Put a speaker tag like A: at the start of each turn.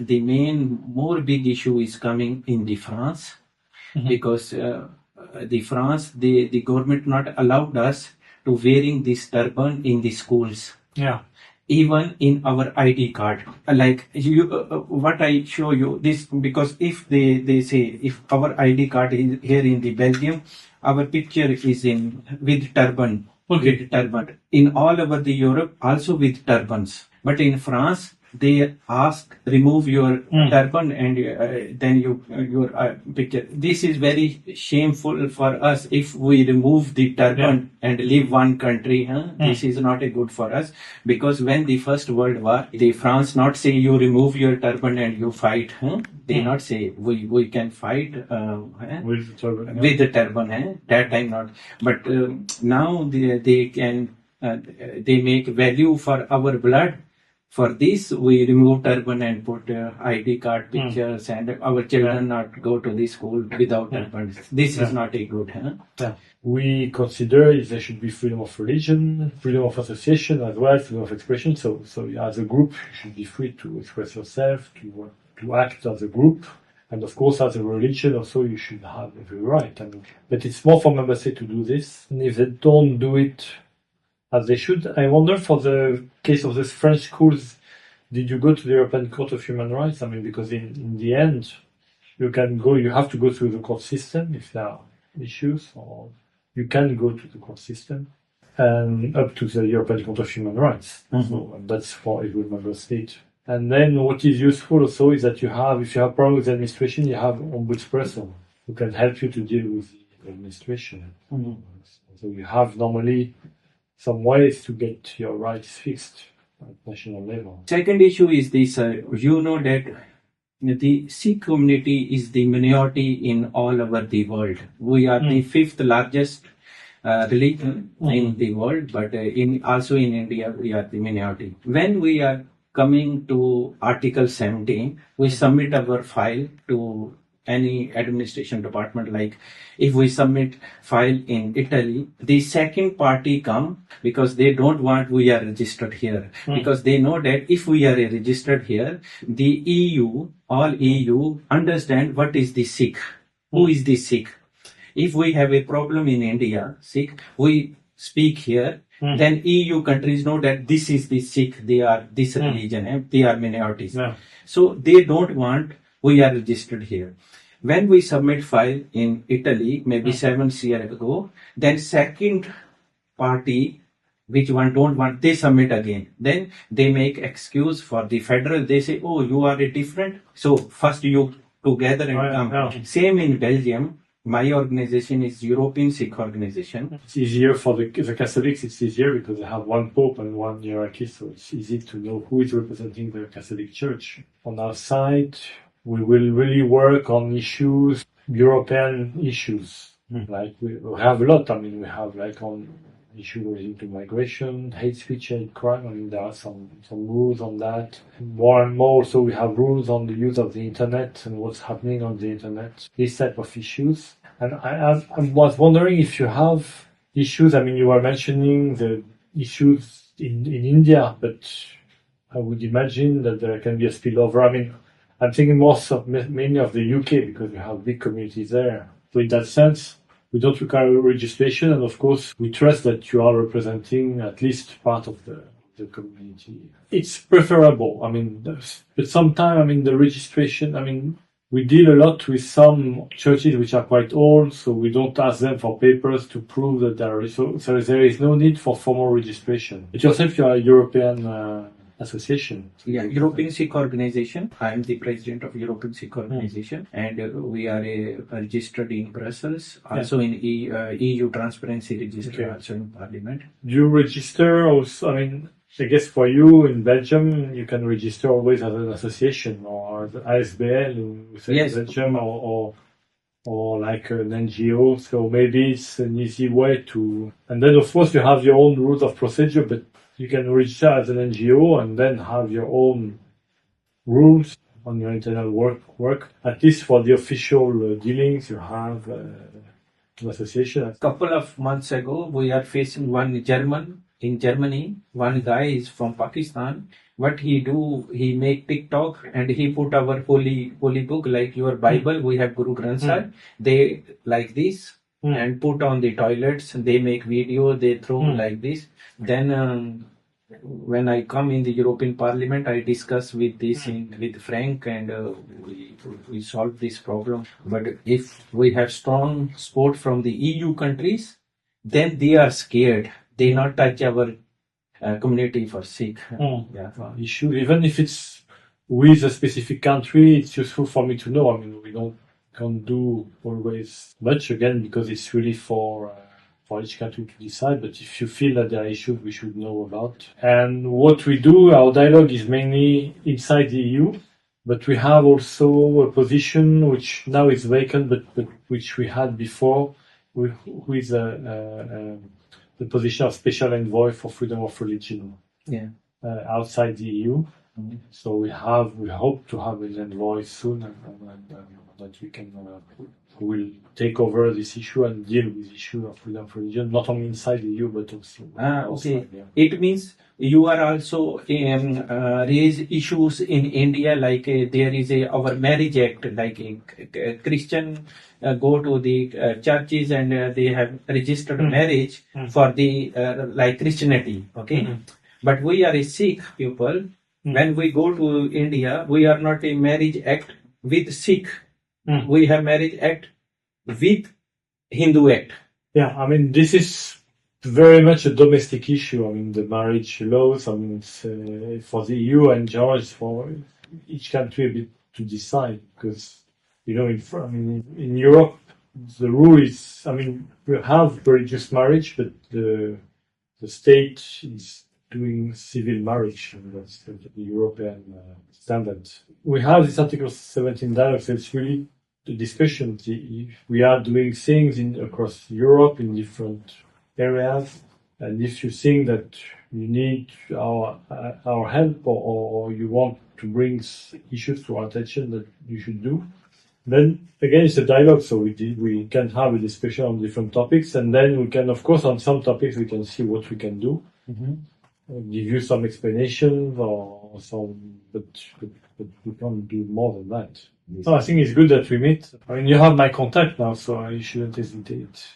A: the more big issue is coming in the France, because the government not allowed us to wearing this turban in the schools.
B: Yeah.
A: Even in our ID card, like you, what I show you this, because if they say if our ID card is here in the Belgium, our picture is in with turban.
B: Okay.
A: With turban in all over the Europe also with turbans, but in France they ask remove your turban and then your picture. This is very shameful for us if we remove the turban and leave one country. This is not a good for us, because when the First World War, the France not say you remove your turban and you fight. They not say we can fight
B: With the turban.
A: with the turban. That time not, but now they can they make value for our blood. For this, we remove turban and put ID card pictures, and our children not go to the school without turbans. This is not a good.
B: Yeah. We consider there should be freedom of religion, freedom of association as well, freedom of expression. So as a group, you should be free to express yourself, to act as a group. And of course, as a religion also, you should have every right. I mean, but it's more for member states to do this. And if they don't do it as they should, I wonder for the case of these French schools, did you go to the European Court of Human Rights? I mean, because in the end, you have to go through the court system if there are issues, or you can go to the court system and up to the European Court of Human Rights. So that's for every member state. And then what is useful also is that if you have problems with the administration, you have ombudsperson who can help you to deal with the administration. So you have normally some ways to get your rights fixed at national level.
A: Second issue is this, you know that the Sikh community is the minority in all over the world. We are the fifth largest religion in the world, but also in India we are the minority. When we are coming to Article 17, we submit our file to any administration department. Like if we submit file in Italy, the second party come because they don't want we are registered here, because they know that if we are registered here, the all EU understand what is the Sikh, who is the Sikh. If we have a problem in India, Sikh, we speak here, then EU countries know that this is the Sikh, they are this religion, they are minorities. So they don't want we are registered here. When we submit file in Italy, maybe 7 years ago, then second party, which one don't want, they submit again. Then they make excuse for the federal. They say, oh, you are a different. So first you together and come. Same in Belgium. My organization is European Sikh organization.
B: It's easier for the Catholics. It's easier because they have one pope and one hierarchy, so it's easy to know who is representing the Catholic Church. On our side, we will really work on issues, European issues. Like we have a lot. I mean, we have like on issues relating to migration, hate speech, hate crime. I mean, there are some rules on that. More and more, so we have rules on the use of the internet and what's happening on the internet. These type of issues. And I was wondering if you have issues. I mean, you were mentioning the issues in India, but I would imagine that there can be a spillover. I mean, I'm thinking mainly of the UK because we have big communities there. So in that sense, we don't require registration, and of course, we trust that you are representing at least part of the community. It's preferable. I mean, but sometimes, I mean, the registration, I mean, we deal a lot with some churches which are quite old, so we don't ask them for papers to prove that they are. So there is no need for formal registration. But yourself, you are a European association.
A: Yeah, European Sikh organization. I am the president of European Sikh organization, and we are registered in Brussels, also in EU Transparency Register, also in Parliament.
B: Do you register also? I mean, I guess for you in Belgium, you can register always as an association or as ASBL in Belgium, or like an NGO. So maybe it's an easy way to. And then of course you have your own rules of procedure, but you can register as an NGO and then have your own rules on your internal work. At least for the official dealings, you have an association.
A: A couple of months ago, we are facing in Germany. One guy is from Pakistan. what he do, he make TikTok and he put our holy book like your Bible. We have Guru Granth Sahib. They like this and put on the toilets. They make video. They throw like this. Then when I come in the European Parliament, I discuss with this with Frank, and we solve this problem. But if we have strong support from the EU countries, then they are scared. They not touch our community for Sikh. Yeah.
B: Issue, even if it's with a specific country, it's useful for me to know. I mean, we can't do always much again because it's really for each country to decide. But if you feel that there are issues we should know about, and what we do, our dialogue is mainly inside the EU. But we have also a position which now is vacant, but which we had before, with the position of special envoy for freedom of religion outside the EU. So we hope to have an envoy soon, and that we can who will take over this issue and deal with the issue of freedom of religion, not only inside the EU but also outside.
A: Okay. It means you are also raise issues in India, like there is our marriage act, like a Christian go to the churches and they have registered marriage for the like Christianity. Okay, but we are a Sikh people. When we go to India, we are not a marriage act with Sikh. We have marriage act with Hindu act.
B: Yeah, I mean, this is very much a domestic issue. I mean, the marriage laws, I mean, it's for the EU and George, for each country a bit to decide, because, you know, in Europe, the rule is, I mean, we have religious marriage, but the state is doing civil marriage, and that's the European standard. We have this Article 17 dialogue, so it's really the discussion. We are doing things across Europe in different areas, and if you think that you need our help or you want to bring issues to our attention that you should do, then again it's a dialogue. So we can have a discussion on different topics, and then we can, of course, on some topics we can see what we can do. Give you some explanations or some, but we can't do more than that. So I think it's good that we meet. I mean, you have my contact now, so you shouldn't hesitate.